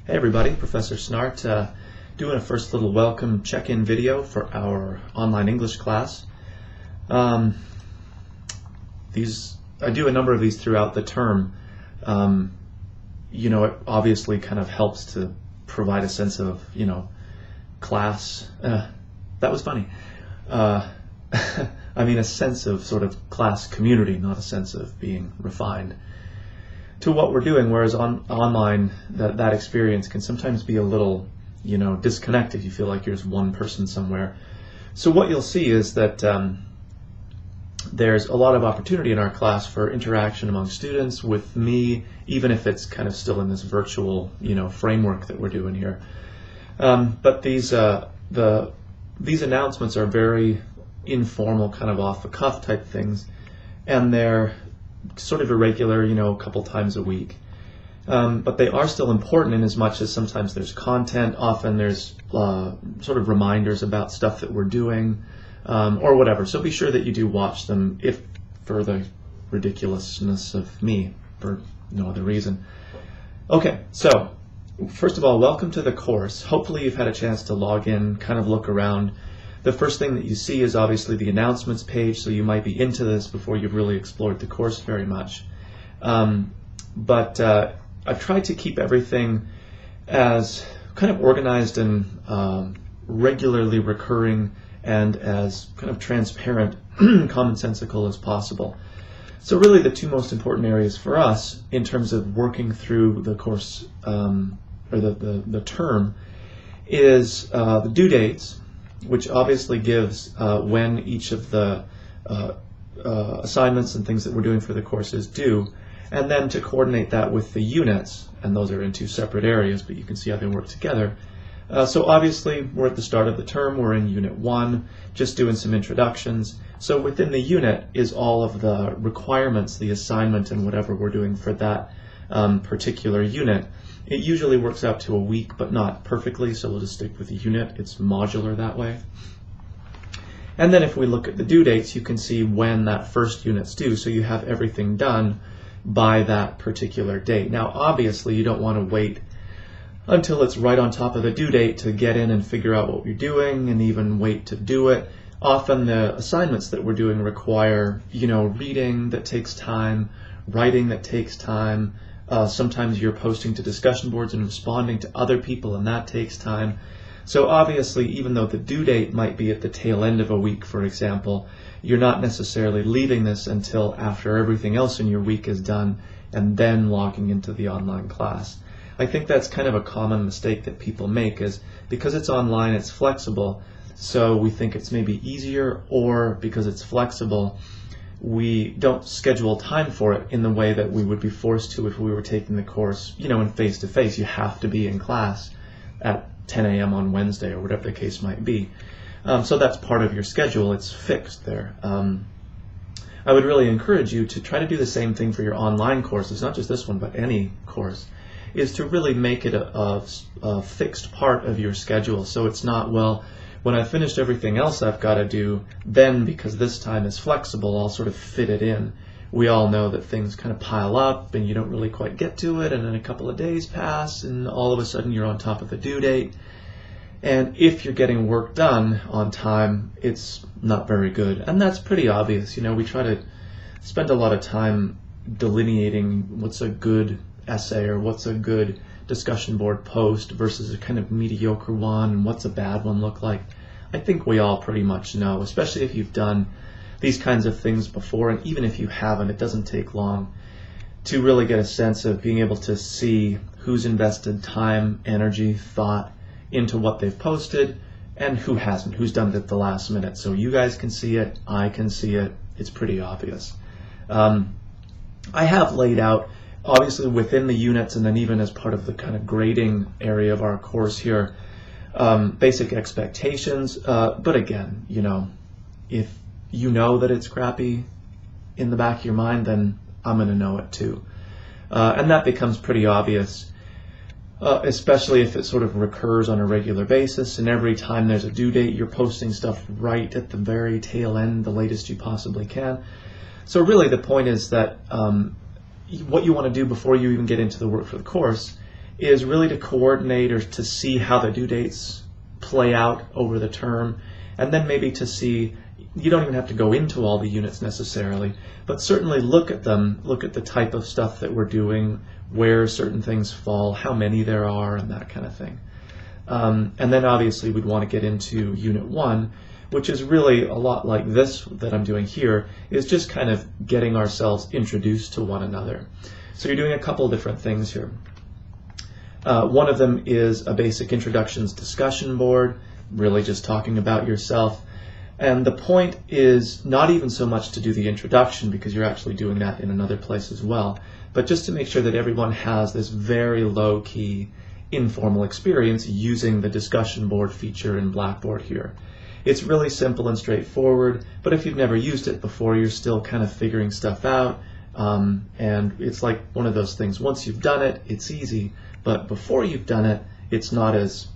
Hey everybody, Professor Snart doing a first little welcome check-in video for our online English class. I do a number of these throughout the term. It obviously kind of helps to provide a sense of, class. That was funny. I mean a sense of sort of class community, not a sense of being refined to what we're doing, whereas online that experience can sometimes be a little disconnected. You feel like you're just one person somewhere. So what you'll see is that there's a lot of opportunity in our class for interaction among students with me, even if it's kind of still in this virtual framework that we're doing here. But these announcements are very informal, kind of off the cuff type things, and they're sort of irregular, a couple times a week. But they are still important in as much as sometimes there's content, often there's sort of reminders about stuff that we're doing, or whatever. So be sure that you do watch them, if for the ridiculousness of me, for no other reason. Okay, so first of all, welcome to the course. Hopefully you've had a chance to log in, kind of look around. The first thing that you see is obviously the announcements page, so you might be into this before you've really explored the course very much. But I've tried to keep everything as kind of organized and regularly recurring and as kind of transparent, commonsensical as possible. So really the two most important areas for us in terms of working through the course, or the term, is the due dates, which obviously gives when each of the assignments and things that we're doing for the course is due, and then to coordinate that with the units, and those are in two separate areas, but you can see how they work together. So obviously we're at the start of the term, we're in Unit 1, just doing some introductions. So within the unit is all of the requirements, the assignment, and whatever we're doing for that particular unit. It usually works out to a week, but not perfectly, so we'll just stick with the unit. It's modular that way. And then if we look at the due dates, you can see when that first unit's due, so you have everything done by that particular date. Now, obviously, you don't want to wait until it's right on top of the due date to get in and figure out what you're doing, and even wait to do it. Often the assignments that we're doing require, reading that takes time, writing that takes time. Sometimes you're posting to discussion boards and responding to other people, and that takes time. So obviously, even though the due date might be at the tail end of a week, for example, you're not necessarily leaving this until after everything else in your week is done and then logging into the online class. I think that's kind of a common mistake that people make, is because it's online, it's flexible, so we think it's maybe easier, or because it's flexible, we don't schedule time for it in the way that we would be forced to if we were taking the course, in face-to-face. You have to be in class at 10 a.m. on Wednesday, or whatever the case might be. So that's part of your schedule. It's fixed there. I would really encourage you to try to do the same thing for your online courses, not just this one, but any course, is to really make it a fixed part of your schedule. So it's not, well, when I've finished everything else I've got to do, then because this time is flexible, I'll sort of fit it in. We all know that things kind of pile up and you don't really quite get to it, and then a couple of days pass and all of a sudden you're on top of the due date. And if you're getting work done on time, it's not very good. And that's pretty obvious. We try to spend a lot of time delineating what's a good essay or what's a good discussion board post versus a kind of mediocre one, and what's a bad one look like. I think we all pretty much know, especially if you've done these kinds of things before, and even if you haven't, it doesn't take long to really get a sense of being able to see who's invested time, energy, thought into what they've posted, and who hasn't, who's done it at the last minute. So you guys can see it, I can see it, it's pretty obvious. I have laid out, obviously within the units, and then even as part of the kind of grading area of our course here, basic expectations, but again, if you know that it's crappy in the back of your mind, then I'm going to know it too. And that becomes pretty obvious, especially if it sort of recurs on a regular basis, and every time there's a due date, you're posting stuff right at the very tail end, the latest you possibly can. So really the point is that what you want to do before you even get into the work for the course is really to coordinate or to see how the due dates play out over the term, and then maybe to see, you don't even have to go into all the units necessarily, but certainly look at them, look at the type of stuff that we're doing, where certain things fall, how many there are, and that kind of thing. And then obviously we'd want to get into Unit 1, which is really a lot like this that I'm doing here, is just kind of getting ourselves introduced to one another. So you're doing a couple different things here. One of them is a basic introductions discussion board, really just talking about yourself. And the point is not even so much to do the introduction, because you're actually doing that in another place as well, but just to make sure that everyone has this very low-key, informal experience using the discussion board feature in Blackboard here. It's really simple and straightforward, but if you've never used it before, you're still kind of figuring stuff out. And it's like one of those things, once you've done it, it's easy, but before you've done it, it's not as,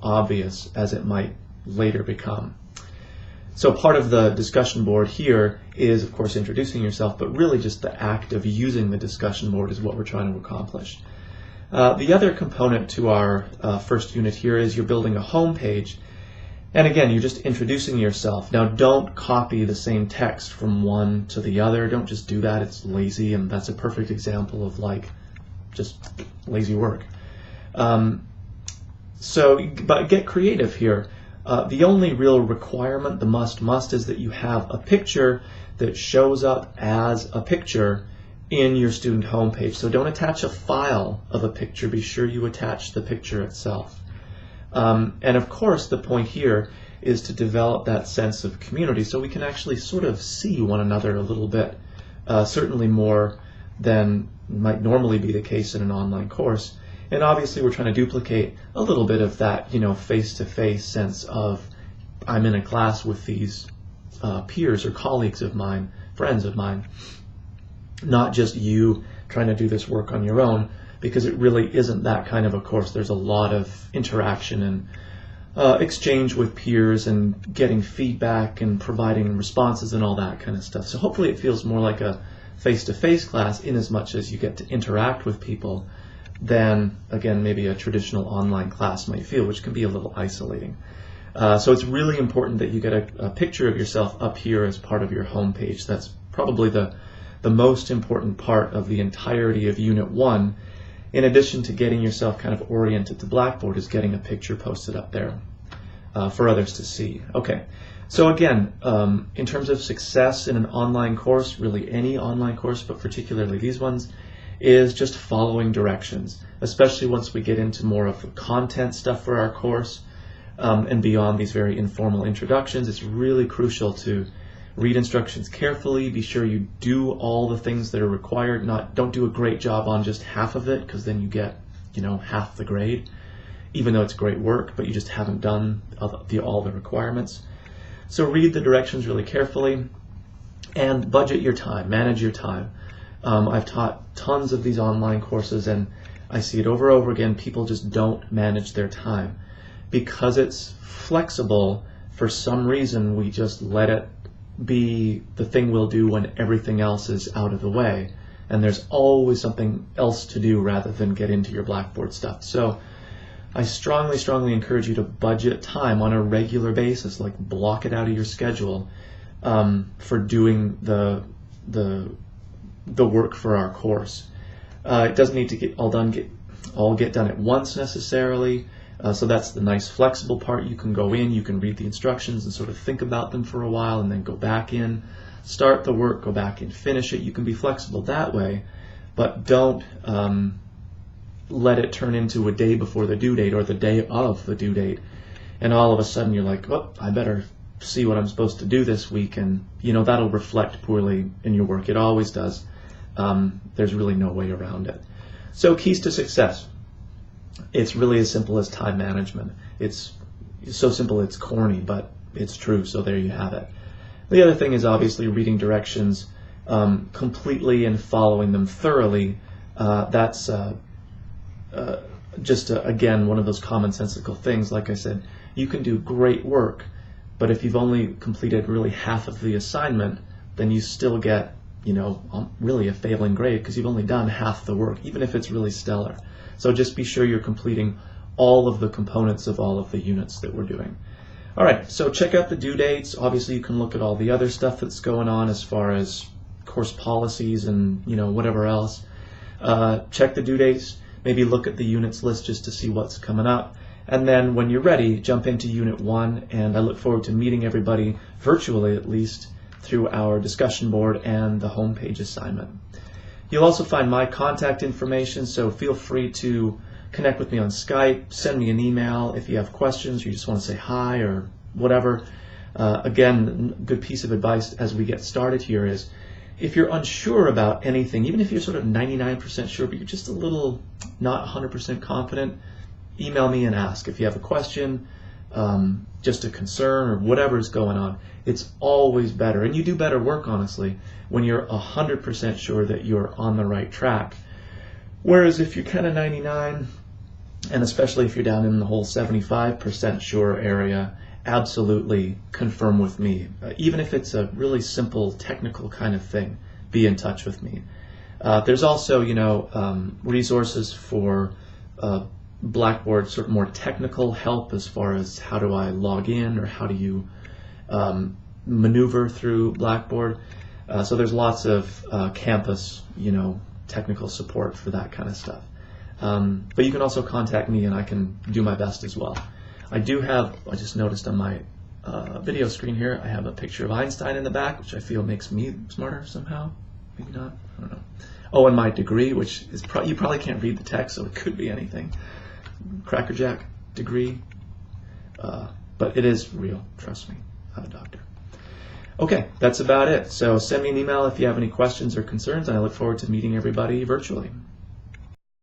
obvious as it might later become. So part of the discussion board here is, of course, introducing yourself, but really just the act of using the discussion board is what we're trying to accomplish. The other component to our first unit here is you're building a home page. And again, you're just introducing yourself. Now, don't copy the same text from one to the other. Don't just do that. It's lazy, and that's a perfect example of just lazy work. But get creative here. The only real requirement, the must, is that you have a picture that shows up as a picture in your student homepage. So don't attach a file of a picture. Be sure you attach the picture itself. And of course, the point here is to develop that sense of community so we can actually sort of see one another a little bit, certainly more than might normally be the case in an online course. And obviously, we're trying to duplicate a little bit of that, face-to-face sense of I'm in a class with these peers or colleagues of mine, friends of mine, not just you trying to do this work on your own, because it really isn't that kind of a course. There's a lot of interaction and exchange with peers and getting feedback and providing responses and all that kind of stuff. So hopefully it feels more like a face-to-face class in as much as you get to interact with people than, again, maybe a traditional online class might feel, which can be a little isolating. So it's really important that you get a picture of yourself up here as part of your home page. That's probably the most important part of the entirety of Unit 1, in addition to getting yourself kind of oriented to Blackboard, is getting a picture posted up there for others to see. Okay, so again, in terms of success in an online course, really any online course, but particularly these ones, is just following directions, especially once we get into more of the content stuff for our course and beyond these very informal introductions. It's really crucial to read instructions carefully, be sure you do all the things that are required, don't do a great job on just half of it, because then you get, half the grade, even though it's great work, but you just haven't done all the requirements. So read the directions really carefully and budget your time, manage your time. I've taught tons of these online courses, and I see it over and over again. People just don't manage their time. Because it's flexible, for some reason, we just let it be the thing we'll do when everything else is out of the way. And there's always something else to do rather than get into your Blackboard stuff. So I strongly, strongly encourage you to budget time on a regular basis, like block it out of your schedule for doing the work for our course. It doesn't need to get all done at once necessarily. So that's the nice flexible part. You can go in, you can read the instructions and sort of think about them for a while, and then go back in, start the work, go back and finish it. You can be flexible that way, but don't let it turn into a day before the due date or the day of the due date, and all of a sudden you're like, oh, I better see what I'm supposed to do this week, and that'll reflect poorly in your work. It always does. There's really no way around it. So keys to success. It's really as simple as time management. It's so simple it's corny, but it's true, so there you have it. The other thing is obviously reading directions completely and following them thoroughly. That's again, one of those commonsensical things. Like I said, you can do great work, but if you've only completed really half of the assignment, then you still get, really a failing grade because you've only done half the work, even if it's really stellar. So just be sure you're completing all of the components of all of the units that we're doing. All right, so check out the due dates. Obviously, you can look at all the other stuff that's going on as far as course policies and whatever else. Check the due dates. Maybe look at the units list just to see what's coming up. And then when you're ready, jump into Unit 1, and I look forward to meeting everybody, virtually at least, through our discussion board and the homepage assignment. You'll also find my contact information, so feel free to connect with me on Skype, send me an email if you have questions or you just want to say hi or whatever. Again, good piece of advice as we get started here is if you're unsure about anything, even if you're sort of 99% sure but you're just a little not 100% confident, email me and ask. If you have a question, just a concern or whatever is going on, it's always better, and you do better work honestly when you're 100% sure that you're on the right track. Whereas if you're kind of 99, and especially if you're down in the whole 75% sure area, absolutely confirm with me. Even if it's a really simple technical kind of thing, be in touch with me. There's also, resources for Blackboard, sort of more technical help as far as how do I log in or how do you maneuver through Blackboard. So there's lots of campus, technical support for that kind of stuff. But you can also contact me and I can do my best as well. I just noticed on my video screen here, I have a picture of Einstein in the back, which I feel makes me smarter somehow. Maybe not, I don't know. Oh, and my degree, which is you probably can't read the text, so it could be anything. Crackerjack degree, but it is real, trust me, I'm a doctor. Okay, that's about it. So send me an email if you have any questions or concerns, and I look forward to meeting everybody virtually.